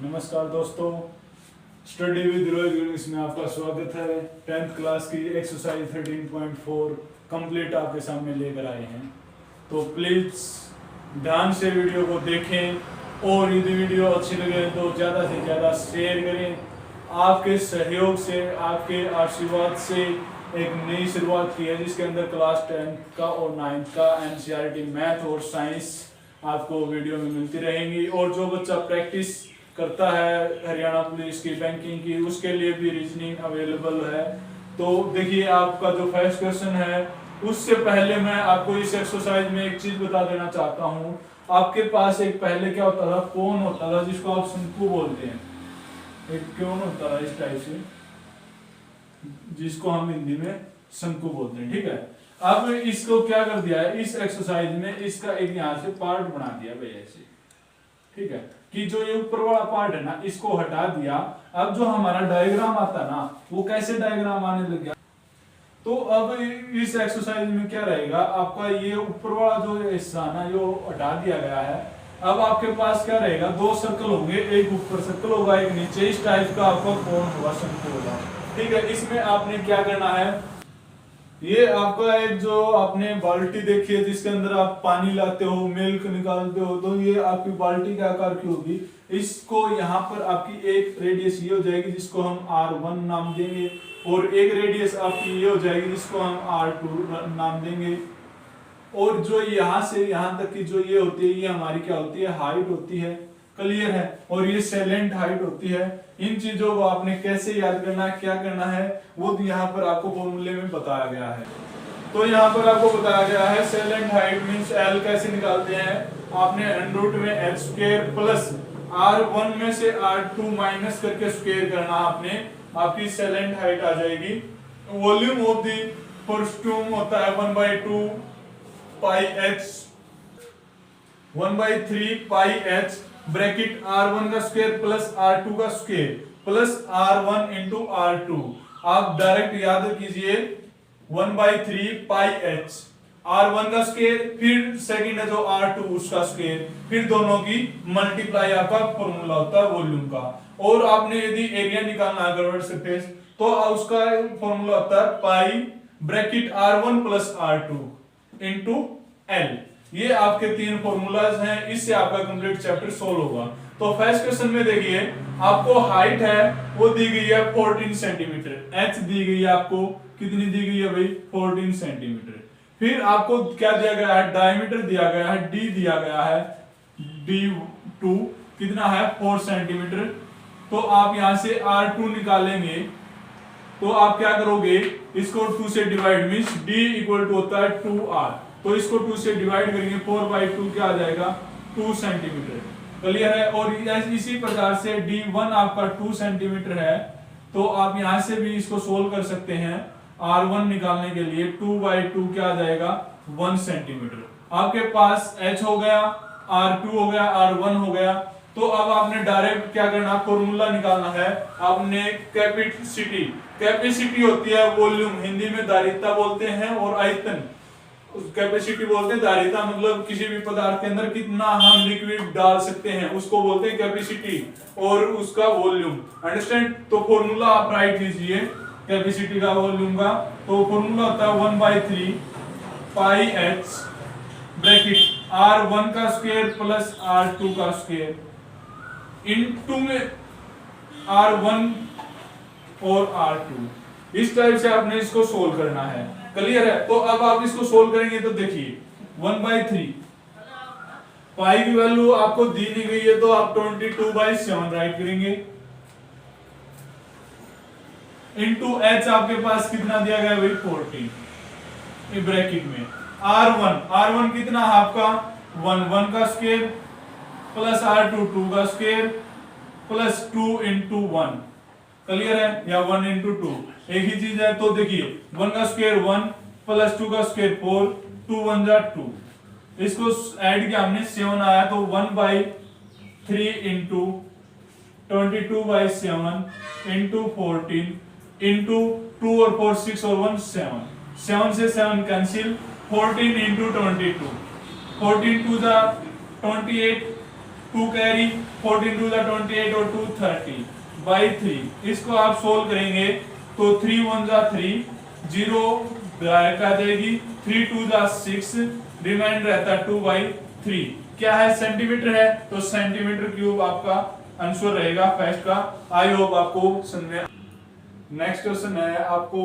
नमस्कार दोस्तों, study with Rohit English में आपका स्वागत है। 10th क्लास की एक्सरसाइज 13.4 कंप्लीट आपके सामने लेकर आए हैं। तो प्लीज़ ध्यान से वीडियो को देखें और यदि वीडियो अच्छी लगे तो ज़्यादा से ज़्यादा शेयर करें। आपके सहयोग से, आपके आशीर्वाद से एक नई शुरुआत की है जिसके अंदर क्लास 10th का और 9th का NCERT मैथ और साइंस आपको वीडियो में मिलती रहेंगी। और जो बच्चा प्रैक्टिस करता है हरियाणा पुलिस की, बैंकिंग की, उसके लिए भी रीजनिंग अवेलेबल है। तो देखिए, आपका जो फर्स्ट क्वेश्चन है उससे पहले मैं आपको इस एक्सरसाइज में एक चीज बता देना चाहता हूँ। आपके पास एक पहले क्या होता था, कोन होता था जिसको आप शंकु बोलते हैं। एक कोन होता था इस टाइप से जिसको हम हिंदी में शंकु बोलते हैं, ठीक है। अब इसको क्या कर दिया है, इस एक्सरसाइज में इसका एक यहाँ से पार्ट बना दिया भैया ऐसे, ठीक है, कि जो ये ऊपर वाला पार्ट है ना इसको हटा दिया। अब जो हमारा डायग्राम आता ना वो कैसे डायग्राम आने लग गया। तो अब इस एक्सरसाइज में क्या रहेगा, आपका ये ऊपर वाला जो हिस्सा ना यो हटा दिया गया है। अब आपके पास क्या रहेगा, दो सर्कल होंगे, एक ऊपर सर्कल होगा एक नीचे। इस टाइप का आपका कोण होगा, शंकु होगा, ठीक है। इसमें आपने क्या करना है, ये आपका एक जो आपने बाल्टी देखी है जिसके अंदर आप पानी लाते हो, मिल्क निकालते हो, तो ये आपकी बाल्टी के आकार की होगी। इसको यहाँ पर आपकी एक रेडियस ये हो जाएगी जिसको हम R1 नाम देंगे, और एक रेडियस आपकी ये हो जाएगी जिसको हम R2 नाम देंगे। और जो यहाँ से यहाँ तक की जो ये होती है, ये हमारी क्या होती है, हाइट होती है। क्लियर है। और ये सेलेंट हाइट होती है। इन चीजों को आपने कैसे याद करना है, क्या करना है, वो यहाँ पर आपको फॉर्मूले में बताया गया है। तो यहाँ पर आपको बताया गया है सेलेंट हाइट मींस L कैसे निकालते हैं। आपने अंडर में h स्क्वायर प्लस R1 में से R2 माइनस करके स्क्वायर करना आपने, आपकी सेलेंट हाइट आ जाएगी। वॉल्यूम ऑफ द फॉर्स्टूम होता है 1/2 पाई h 1/3 पाई h ब्रैकेट R1 का स्क्वायर प्लस R2 का square plus R1 into R2। आप डायरेक्ट याद कीजिए 1/3 पाई h R1 का स्क्वायर, फिर सेकंड है जो R2 उसका स्क्वायर, फिर दोनों की मल्टीप्लाई आपका फॉर्मूला होता है वॉल्यूम का। और आपने यदि एरिया निकालना है कर्व्ड सरफेस तो उसका फॉर्मूला होता है pi bracket R1 plus R2 into L। ये आपके तीन फॉर्मूलाज हैं, इससे आपका कंप्लीट चैप्टर सोल्व होगा। तो फर्स्ट क्वेश्चन में देखिए, आपको हाइट है वो दी गई है 14 सेंटीमीटर, h दी गई है आपको, कितनी दी गई है भाई, 14 सेंटीमीटर। फिर आपको क्या दिया गया है, डायमीटर दिया गया है, d दिया गया है, d2 कितना है 4 सेंटीमीटर। तो आप यहां से R2 निकालेंगे तो आप क्या करोगे, इसको 2 से divide means d equal to होता है 2r, तो इसको 2 से डिवाइड करेंगे 4/2 क्या आ जाएगा 2 सेंटीमीटर। क्लियर है। और इसी प्रकार से d1 आपका 2 सेंटीमीटर है, तो आप यहां से भी इसको सोल्व कर सकते हैं। R1 निकालने के लिए 2/2 क्या आ जाएगा 1 सेंटीमीटर। आपके पास h हो गया, R2 हो गया, R1 हो गया। तो अब आपने डायरेक्ट क्या करना, फॉर्मूला निकालना है। आपने कैपेसिटी, कैपेसिटी होती है वॉल्यूम, हिंदी में धारिता बोलते हैं, और आयतन कैपेसिटी बोलते हैं। धारिता मतलब किसी भी पदार्थ के अंदर कितना हम लिक्विड डाल सकते हैं उसको बोलते हैं कैपेसिटी, और उसका वॉल्यूम। अंडरस्टैंड। तो फॉर्मूला आप राइट कीजिए कैपेसिटी का, वॉल्यूम का। तो फॉर्मूला होता है 1/3 पाई h ब्रैकेट R1 का स्क्वायर प्लस R2 का स्क्वायर इनटू में R1 और R2। इस टाइप से आपने इसको सोल्व करना है। क्लियर है। तो अब आप इसको सोल्व करेंगे तो देखिए 1/3 पाई की वैल्यू आपको दी नहीं गई है तो आप 22/7 राइट करेंगे, इनटू h आपके पास कितना दिया गया भाई 14 ब्रैकेट में R1 कितना आपका 1 का स्क्वायर प्लस R2 2 का स्क्वायर प्लस 2 इंटू 1। क्लियर है, या 1 इंटू 2 एक ही चीज है। तो देखिए 1 का स्क्वायर 1 प्लस 2 का स्क्वायर 4, 2 1 जा 2, इसको ऐड किया हमने 7 आया, तो 1/3 इंटू 22/7 इंटू 14 इंटू 2 और 4 6 और 1 7, 7 से 7 कैंसिल, 14 इंटू 22, 14 2 जा 28 2 कैरी 14 टू 28 और 2 30 बाई 3। इसको आप सोल्व करेंगे तो 3 1 3, 0 आ जाएगी, 3 2 6, रिमाइंडर रहता है 2/3। क्या है? सेंटीमीटर है, तो सेंटीमीटर क्यूब आपका आंसर रहेगा फर्स्ट का। आई होप आपको समझ में। नेक्स्ट क्वेश्चन है, आपको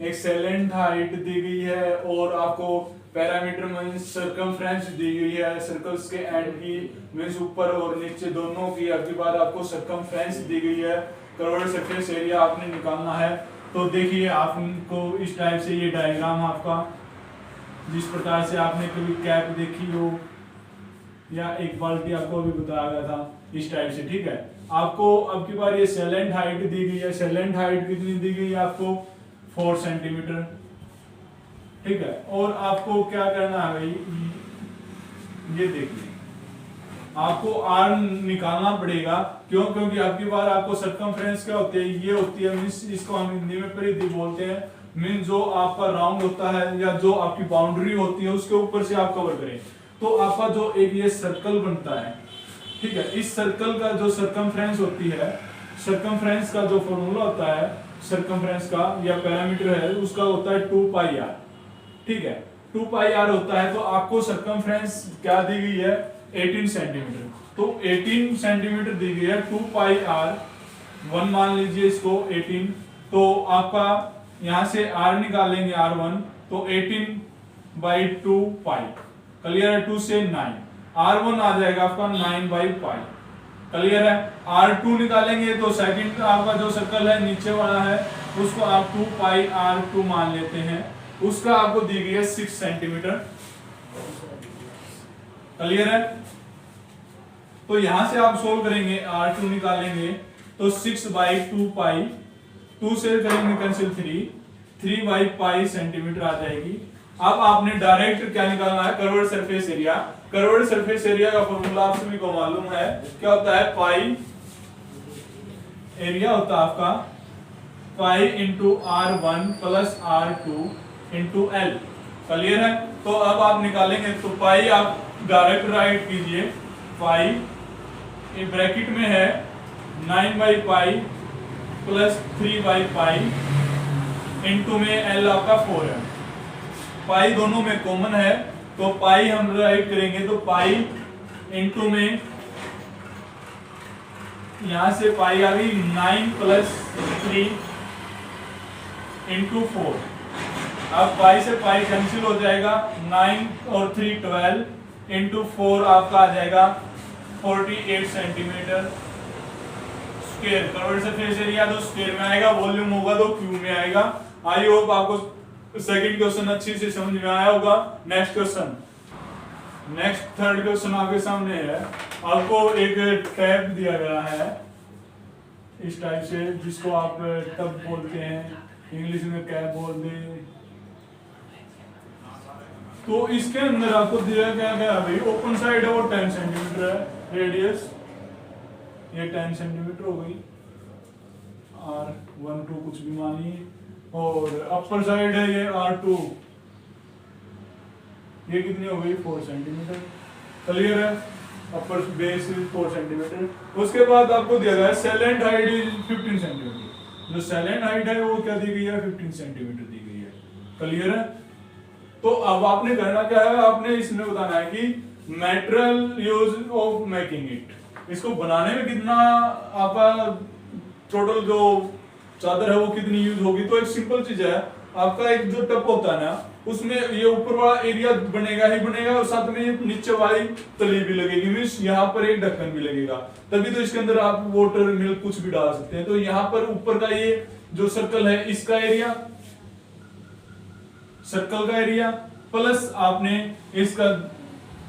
एक सेलेंट हाइट दी गई है और आपको पैरामीटर मींस सर्कमफ्रेंस दी गई है, सर्कल्स के एंड की मींस ऊपर और नीचे दोनों की। अगली बार आपको सर्कमफ्रेंस दी गई है, कर्व्ड सरफेस एरिया आपने निकालना है। तो देखिए आपको इस टाइप से ये डायग्राम आपका, जिस प्रकार से आपने कभी कैप देखी हो या एक बाल्टी आपको अभी बताया गया था, इस टाइप से। ठीक है, आपको अब की बार ये सेलेंट हाइट दी गई है। सेलेंट हाइट कितनी दी गई है आपको? 4 सेंटीमीटर। ठीक है, और आपको क्या करना है भाई, ये देखिए आपको आर निकालना पड़ेगा। क्यों? क्योंकि आपकी बार आपको सर्कमफ्रेंस क्या होती है, ये होती है मींस इसको हम हिंदी में परिधि बोलते हैं। मींस जो आपका राउंड होता है या जो आपकी बाउंड्री होती है उसके ऊपर से आप कवर करें। तो आपका जो एक ये सर्कल बनता है, ठीक है, इस सर्कल का जो सर्कमफ्रेंस होती है, सर्कमफ्रेंस का जो फॉर्मूला होता है सर्कमफ्रेंस का या पैरामीटर है उसका होता है 2 पाई आर। ठीक है, 2 पाई आर होता है। तो आपको सर्कमफ्रेंस क्या दी गई है? 18 सेंटीमीटर। तो 18 सेंटीमीटर दी गई है, 2 पाई आर 1 मान लीजिए इसको 18। तो आपका यहां से r निकालेंगे r1, तो 18/2 पाई। क्लियर है? 2 से 9, r1 आ जाएगा आपका 9/पाई। क्लियर है? r2 निकालेंगे तो सेकंड आपका जो सर्कल है नीचे वाला है उसको आप 2 पाई r2 मान लेते हैं, उसका आपको दी गई है 6 सेंटीमीटर। क्लियर है? तो यहां से आप सोल्व करेंगे, r2 निकालेंगे तो 6/2 पाई, 2 से करेंगे कैंसिल 3/पाई सेंटीमीटर आ जाएगी। अब आपने डायरेक्ट क्या निकालना है? Curved surface area. Curved surface area का फॉर्मूला आप सभी को मालूम है, क्या होता है? पाई एरिया होता है आपका pi into r1 plus r2 into L. Clear है? तो अब आप निकालेंगे तो पाई आप डायरेक्ट राइट कीजिए, पाई ब्रैकेट में है 9/पाई प्लस 3/पाई इंटू में एल आपका 4 है। पाई दोनों में कॉमन है तो पाई हम राइट करेंगे तो पाई इंटू में यहां से पाई आ गई 9 प्लस 3 इंटू 4। अब पाई से पाई कैंसिल हो जाएगा, 9 और 3 12 इंटू 4 आपका आ जाएगा 48 centimetre square. Curved surface area तो स्क्वायर में आएगा, वॉल्यूम होगा तो क्यूब में आएगा। आई होप आपको सेकंड क्वेश्चन अच्छी से समझ में आया होगा। Next question, next third question आपके सामने है। आपको एक टैब दिया गया है इस टाइप से, जिसको आप टब बोलते हैं, इंग्लिश में कैप बोलते हैं। तो इसके अंदर आपको दिया गया है भाई, ओपन साइड है वो 10 सेंटीमीटर है, रेडियस ये 10 सेंटीमीटर हो गई, R1 2 कुछ भी मानिए, और अपर साइड है ये R2, ये कितनी हो गई? 4 सेंटीमीटर। क्लियर है? अपर बेस 4 सेंटीमीटर। उसके बाद आपको दिया गया है सेलेंट हाइट 15 सेंटीमीटर। जो सेलेंट हाइट है वो क्या दी गई है? 15 सेंटीमीटर दी गई है। क्लियर है? तो अब आपने करना क्या है, आपने इसमें बताना है कि material use of making it, इसको बनाने में कितना आपका टोटल जो चादर है वो कितनी यूज होगी। तो एक सिंपल चीज है, आपका एक जो टप होता है ना, उसमें ये ऊपर वाला एरिया बनेगा ही बनेगा और साथ में ये नीचे वाली तली भी लगेगी, मींस यहाँ पर एक ढक्कन भी लगेगा, तभी तो इसके अंदर आप वाटर मिल्क कुछ भी डाल सकते हैं। तो यहाँ पर ऊपर का ये जो सर्कल है इसका एरिया, सर्कल का एरिया प्लस आपने इसका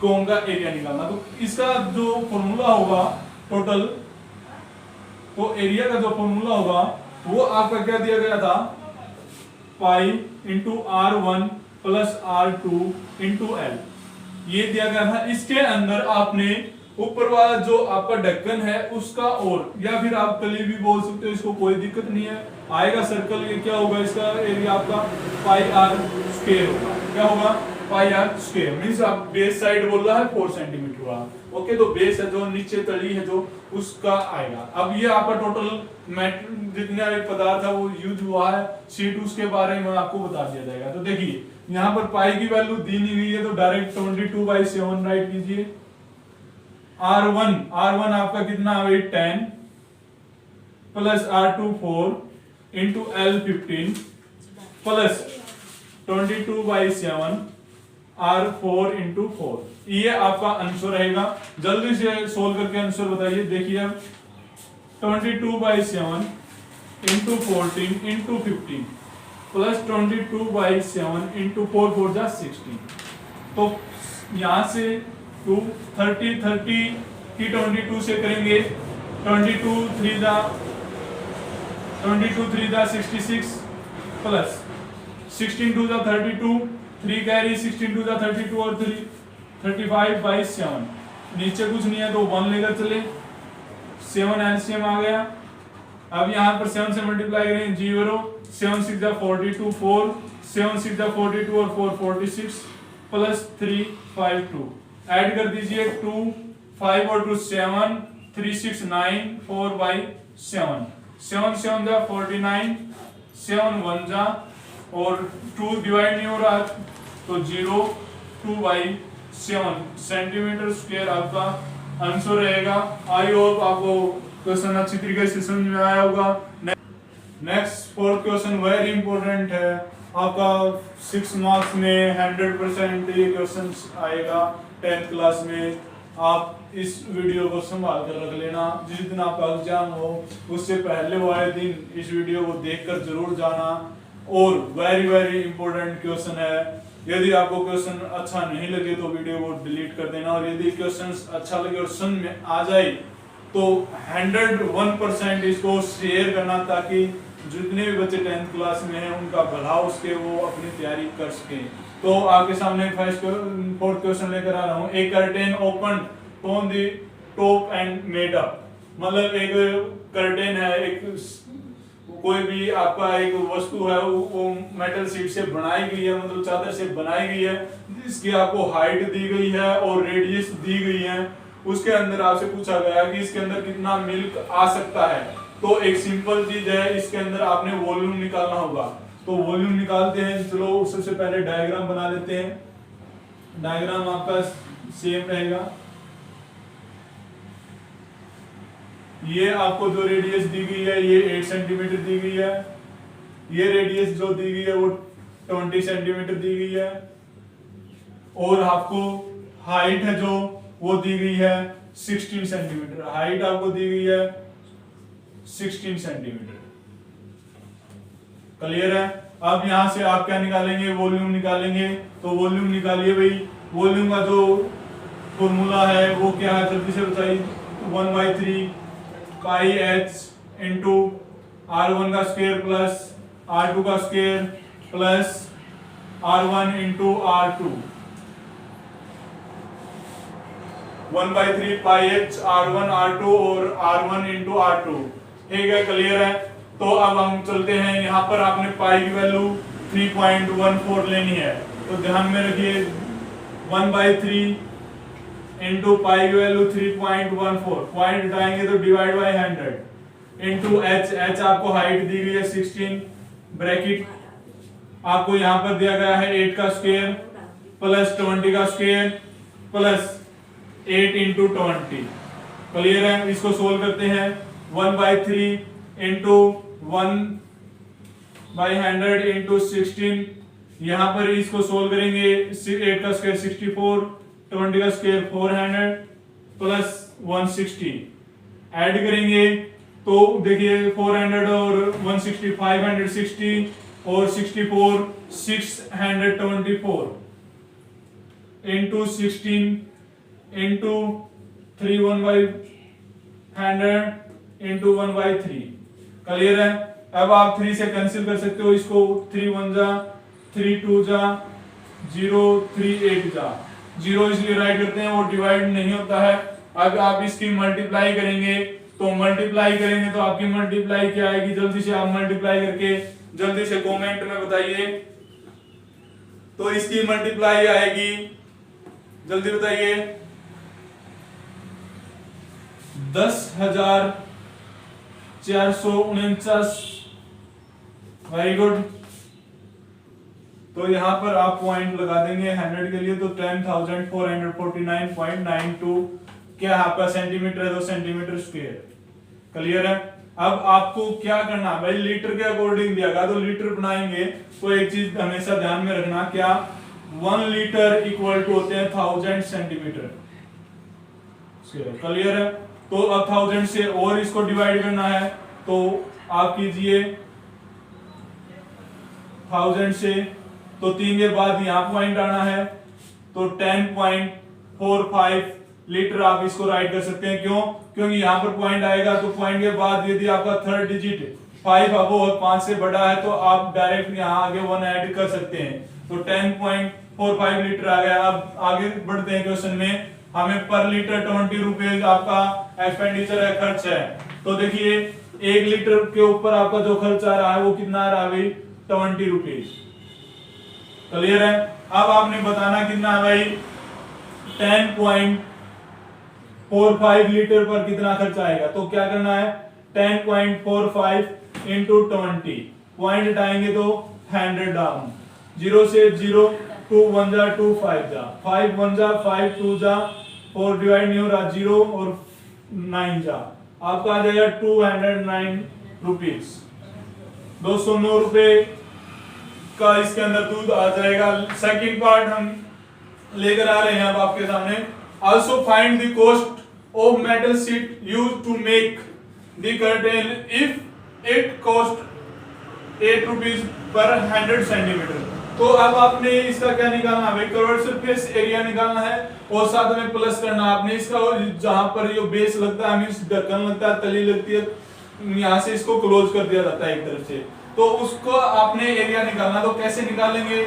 कोन का एरिया निकालना। तो इसका जो फॉर्मूला होगा टोटल, तो एरिया का जो फॉर्मूला होगा वो आपका क्या दिया गया था? Pi into R1 plus R2 into L, ये दिया गया था। इसके अंदर आपने ऊपर वाला जो आपका ढक्कन है उसका, और या फिर आप तली भी बोल सकते हो, इसको कोई दिक्कत नहीं है, आएगा सर्कल। ये क्या होगा? इसका एरिया आपका पाई आर स्क्वायर होगा। क्या होगा? पाई आर स्क्वायर। मींस आप बेस साइड बोल रहा है 4 सेंटीमीटर होगा। ओके, तो बेस है जो नीचे तली है जो उसका आएगा। अब ये आपका टोटल जितना भी पदार्थ है वो यूज हुआ है, C2 उसके बारे में आपको बता दिया जाएगा। तो देखिए यहाँ पर पाई की वैल्यू दी नहीं हुई है, तो डायरेक्ट 22/7 राइट कीजिए। R1 आपका कितना आ गई 10 plus R2 4 into L 15 plus 22/7 R4 into 4। ये आपका आंसर रहेगा। जल्दी से सोल्व करके आंसर बताइए। देखिए 22/7 इंटू 14 इंटू 15 प्लस 22/7 इंटू 4 4 जा 16। तो यहां से 30 की 22 से करेंगे, 22 3 जा 66 प्लस 16 2 जा 32, 3 कैरी 16 2 जा 32 और 3 35/7। नीचे कुछ नहीं है तो 1 लेकर चले, 7 एलसीएम आ गया। अब यहाँ पर 7 से मल्टीप्लाई करें 0, 7 6 जा 42 4, 7 6 जा 42 और 4 46 प्लस 3 5 2। ऐड कर दीजिए 2 5 और 2 7 3 6 9 4/7, 7 7 जा 49, 7 1 जा और 2 डिवाइड नहीं हो रहा तो 0 2/7 सेंटीमीटर स्क्वायर आपका आंसर रहेगा। आई होप आपको क्वेश्चन अच्छी तरीके से समझ में आया होगा। Next fourth question very important है आपका 6 मार्क्स में 100% ये क्वेश्चन आएगा 10th क्लास में। आप इस वीडियो को संभाल कर रख लेना। जिस दिन आपका एग्जाम हो उससे पहले वाले दिन इस वीडियो को देखकर जरूर जाना। और वेरी वेरी इंपॉर्टेंट क्वेश्चन है। यदि आपको क्वेश्चन अच्छा नहीं लगे तो वीडियो को डिलीट कर देना, और यदि क्वेश्चन अच्छा लगे और समझ में आ जाए तो 101% इसको शेयर करना, ताकि जितने भी बच्चे 10th क्लास में हैं उनका भला हो सके, वो अपनी तैयारी कर सके। तो आपके सामने फोर्थ क्वेश्चन लेकर आ रहा हूँ। एक curtain open on the top and made up, मतलब एक कर्टेन है, एक कोई भी आपका एक वस्तु है वो मेटल शीट से बनाई गई है, मतलब चादर से बनाई गई है, जिसकी आपको हाइट दी गई है और रेडियस दी गई है। उसके अंदर आपसे पूछा गया कि इसके अंदर कितना मिल्क आ सकता है। तो एक सिंपल चीज है, इसके अंदर आपने वॉल्यूम निकालना होगा। तो वॉल्यूम निकालते हैं। चलो सबसे पहले डायग्राम बना लेते हैं। डायग्राम आपका सेम रहेगा। ये आपको जो रेडियस दी गई है ये 8 सेंटीमीटर दी गई है। ये रेडियस जो दी गई है वो 20 सेंटीमीटर दी गई है। और आपको हाइट है जो वो दी गई है 16 सेंटीमीटर। हाइट आपको दी गई है 16 सेंटीमीटर। क्लियर है। अब यहां से आप क्या निकालेंगे, वॉल्यूम निकालेंगे। तो वॉल्यूम निकालिए भाई। वॉल्यूम का जो फॉर्मूला है वो क्या है, जल्दी से बताइए। 1/3 पाई h इंटू R1 का स्क्वायर प्लस R2 का square plus R1 into R2। 1/3 पाई h R1 R2 और R1 इंटू R2। ठीक है, क्लियर है। तो अब हम चलते हैं। यहाँ पर आपने पाई की वैल्यू 3.14 लेनी है। तो ध्यान में रखिए 1/3 इंटू पाई की वैल्यू 3.14, पॉइंट हटाएंगे तो डिवाइड बाय 100 इंटू h आपको हाइट दी गई है 16, ब्रैकेट आपको यहाँ पर दिया गया है 8 का स्क्वायर प्लस 20 का स्क्वायर प्लस 8 इंटू 20। क्लियर है। इसको सोल्व करते हैं। 1/3 इंटू 1/100 इंटू 16। यहाँ पर इसको सोल्व करेंगे। 8 का स्क्वायर 64, 20 का स्क्वायर 400 प्लस 160 ऐड करेंगे तो देखिए 400 और 160 560 और 64 624 इंटू 16 इंटू 3 1/100 इंटू 1/3। क्लियर है। अब आप 3 से कैंसिल कर सकते हो इसको। 3 1 जा, 3 2 जा, 0 3 8 जा। 0 इसलिए राइट करते हैं, वो डिवाइड नहीं होता है। अब आप इसकी मल्टीप्लाई करेंगे तो आपकी मल्टीप्लाई क्या आएगी, जल्दी से आप मल्टीप्लाई करके जल्दी से कमेंट में बताइए। तो इसकी मल्टीप्लाई आएगी, जल्दी बताइए। 10,449। Very good. तो यहाँ पर आप पॉइंट लगा देंगे 100 के लिए, तो 10,449.92 क्या आपका सेंटीमीटर है, तो सेंटीमीटर स्क्वायर। क्लियर है। अब आपको क्या करना भाई, लीटर के अकॉर्डिंग दिया गया तो लीटर बनाएंगे। तो एक चीज हमेशा ध्यान में रखना, क्या 1 लीटर इक्वल टू होते हैं 1000 सेंटीमीटर। क्लियर है। तो अब 1000 से और इसको डिवाइड करना है, तो आप कीजिए 1000 से, तो 3 के बाद यहाँ पॉइंट आना है, तो 10.45 लीटर आप इसको राइट कर सकते हैं। क्यों? क्योंकि यहाँ पर पॉइंट आएगा, तो पॉइंट के बाद यदि आपका थर्ड डिजिट 5 अब वो 5 से बड़ा है, तो आप डायरेक्ट यहाँ आगे 1 ऐड कर सकते हैं। तो 10.45 लीटर आ गया। अब आगे बढ़ते हैं क्वेश्चन में। हमें पर लीटर 20 रुपीज आपका एक्सपेंडिचर है, खर्च है। तो देखिए 1 लीटर के ऊपर आपका जो खर्च आ रहा है वो कितना आ रहा है भाई, 20 रुपीज। क्लियर है। अब आपने बताना कितना है भाई, 10.45 लीटर पर कितना खर्च आएगा। तो क्या करना है, 10.45 इंटू 20, पॉइंट हटाएंगे तो 100 डाउन, 0 से 0, 2 1 जा 2 5 जा 5 1 जा 5 2 जा 4 डिवाइड नहीं हो रहा, 0 और 9 जा, आपका आ जाएगा 209 रुपीज। 209 रुपए का इसके अंदर दूध आ जाएगा। सेकंड पार्ट हम लेकर आ रहे हैं अब आपके सामने। Also find the cost of metal sheet used to make the curtain if it cost 8 rupees per 100 centimetre. तो अब आपने इसका क्या निकालना है भाई, कवर्ड सरफेस एरिया निकालना है, और साथ में प्लस करना है आपने इसका, जहां पर जो बेस लगता है, मींस ढक्कन लगता है, तली लगती है, यहां से इसको क्लोज कर दिया जाता है एक तरफ से। तो उसको आपने एरिया निकालना, तो कैसे निकालेंगे।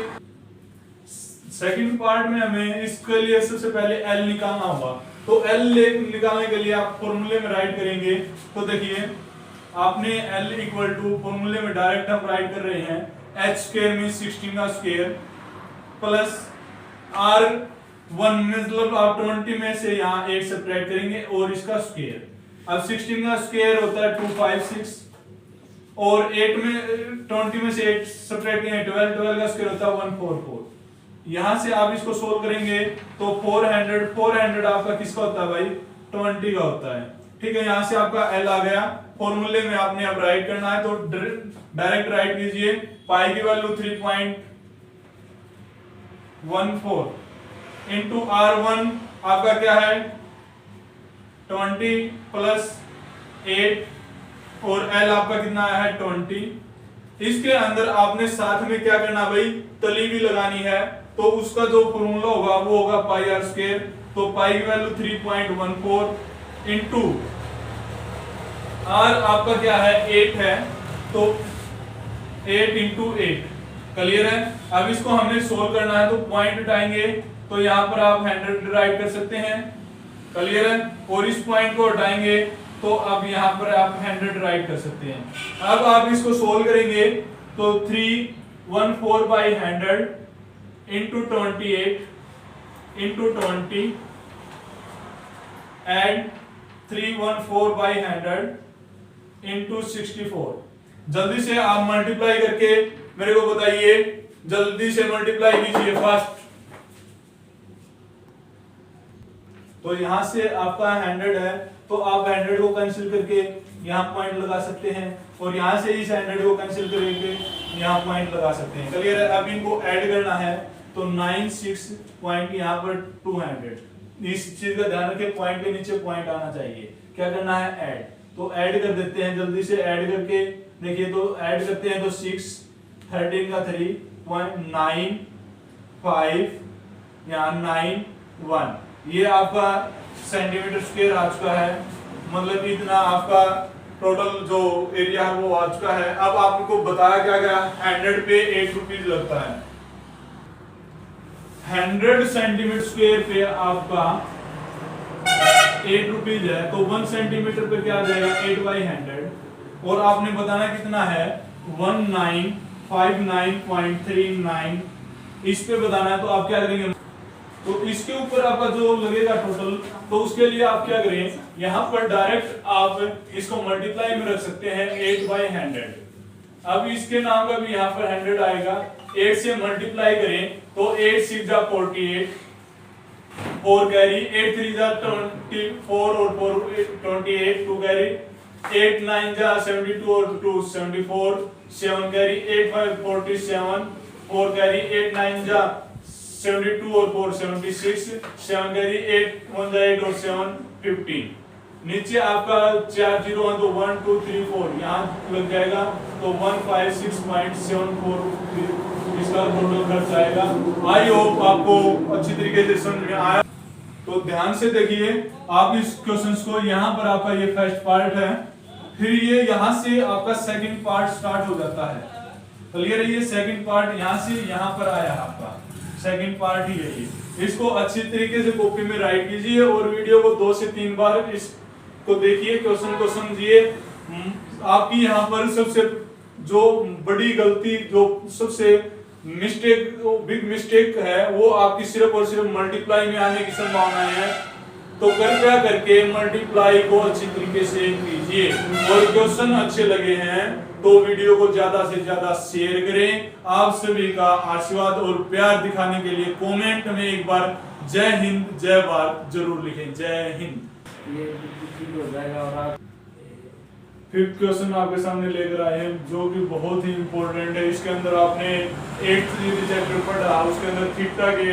सेकंड पार्ट में हमें इसके लिए सबसे पहले एल निकालना होगा। तो एल निकालने के लिए आप फॉर्मूले में राइट करेंगे। तो देखिए आपने एल इक्वल टू, फॉर्मूले में डायरेक्ट हम राइट कर रहे हैं, एच स्क्वायर मींस 16 का स्क्वायर प्लस आर 1 मतलब आप 20 में से यहाँ 8 सब्ट्रैक्ट करेंगे और इसका स्क्वायर। अब 16 का स्क्वायर होता है 256 और 8 में 20 में से 8 सब्ट्रैक्ट करेंगे 12 का स्क्वायर होता है 144। यहां से आप इसको सोल्व करेंगे तो 400 आपका किसका होता है भाई, 20 का होता है। ठीक है, यहां से आपका एल आ गया। फॉर्मूले में आपने अब राइट करना है, तो डायरेक्ट राइट कीजिए। पाई की वैल्यू 3.14 इंटू R1 आपका क्या है 20 प्लस 8 और L आपका कितना है 20। इसके अंदर आपने साथ में क्या करना भाई, तली भी लगानी है। तो उसका जो फॉर्मूला होगा वो होगा पाई आर स्क्वायर। तो पाई की वैल्यू 3.14 इंटू आर आपका क्या है 8 है, तो 8 इंटू 8। क्लियर है। अब इसको हमने सोल्व करना है, तो पॉइंट हटाएंगे, तो यहाँ पर आप 100 राइट कर सकते हैं। क्लियर है। और इस पॉइंट को हटाएंगे तो अब यहाँ पर आप 100 राइट कर सकते हैं। अब आप इसको सोल्व करेंगे तो 314/100 इंटू 28 इंटू 20 एंड 314/100 इंटू 64। जल्दी से आप मल्टीप्लाई करके मेरे को बताइए, जल्दी से मल्टीप्लाई कीजिए फास्ट। तो यहां से आपका 100 है, तो आप 100 को कैंसिल करके यहाँ पॉइंट लगा सकते हैं, और यहां से इस 100 को कैंसिल करके यहाँ पॉइंट लगा सकते हैं। क्लियर है। अब इनको ऐड करना है, तो 96 पॉइंट यहाँ पर 200। इस चीज का ध्यान रखें, पॉइंट के नीचे पॉइंट आना चाहिए। क्या करना है, ऐड। तो ऐड कर देते हैं, जल्दी से ऐड करके देखिए। तो ऐड करते हैं तो 6 13 का 3.95 यहाँ 91, ये आपका सेंटीमीटर स्क्वायर आ चुका है। मतलब इतना आपका टोटल जो एरिया है वो आ चुका है। अब आपको बताया क्या गया, 100 पे 8 रुपीज लगता है। 100 सेंटीमीटर स्क्वायर पे आपका 8 रुपीज है, तो 1 सेंटीमीटर पे क्या आ जाएगा 8/100। और आपने बताना कितना है 1959.39, इस पे बताना है। तो आप क्या करेंगे, तो इसके ऊपर आपका जो लगेगा टोटल, तो उसके लिए आप क्या करें, यहाँ पर डायरेक्ट आप इसको मल्टीप्लाई में रख सकते हैं 8/100। अब इसके नाम का भी यहाँ पर 100 आएगा, 8 से मल्टीप्लाई करें तो 8 6 जा 48, 4 कैरी, 8 3 जा 24 और 4 28, 2 कैरी, 8 9 जा 72 और 2 74, 7 कैरी, 8 5 47, 4 कैरी, 8 9 जा 72 और 4 76, 7 कैरी, 8 1 जा 8 और 7 15। नीचे आपका 4 0 1 तो 1 2 3 4 यहाँ लग जाएगा, तो 156.74 इसका टोटल खर्च आएगा। आई होप आपको अच्छी तरीके से समझ में आया। तो ध्यान से देखिए आप इस क्वेश्चंस को, यहाँ पर आपका ये फर्स्ट पार्ट है, फिर ये यहाँ से आपका सेकंड पार्ट स्टार्ट हो जाता है। क्लियर है? ये सेकंड पार्ट यहाँ से यहाँ पर आया आपका सेकंड पार्ट ही है ये। इसको अच्छी तरीके से कॉपी में राइट कीजिए और वीडियो को 2 से 3 बार इसको देखिए, क्वेश्चन को समझिए। आपकी यहाँ पर सबसे जो बड़ी गलती, जो सबसे मिस्टेक, बिग मिस्टेक है, वो आपकी सिर्फ और सिर्फ मल्टीप्लाई में आने की संभावना है। तो कृपया करके मल्टीप्लाई को अच्छी तरीके से कीजिए, और क्वेश्चन अच्छे लगे हैं तो वीडियो को ज्यादा से ज्यादा शेयर करें। आप सभी का आशीर्वाद और प्यार दिखाने के लिए कमेंट में एक बार जय हिंद जय भारत जरूर लिखें। जय हिंद। ये हो जाएगा। और आप फिफ्थ क्वेश्चन आपके सामने लेकर आए हैं जो कि बहुत ही इंपॉर्टेंट है। इसके अंदर आपने 8th चैप्टर पढ़ा, उसके अंदर थीटा के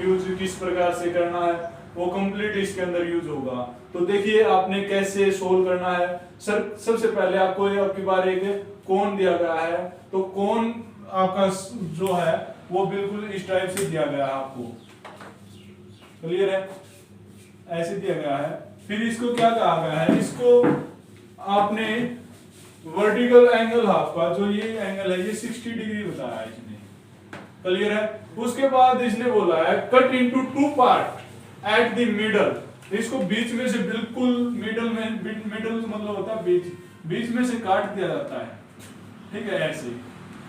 यूज किस प्रकार से करना है वो कंप्लीट इसके अंदर यूज होगा। तो देखिए आपने कैसे सोल्व करना है। सर सबसे पहले आपको आपकी बार एक कोण दिया गया है, तो कोण आपका जो है वो बिल्कुल इस टाइप से दिया गया है आपको। क्लियर है? ऐसे दिया गया है। फिर इसको क्या कहा गया है, इसको आपने वर्टिकल एंगल आपका जो ये एंगल है ये 60 डिग्री बताया है इसने। क्लियर है? उसके बाद इसने बोला है cut into 2 part at the middle. इसको बीच में से बिल्कुल मिडल में, मिडल मतलब होता है बीच, बीच में से काट दिया जाता है। ठीक है? ऐसे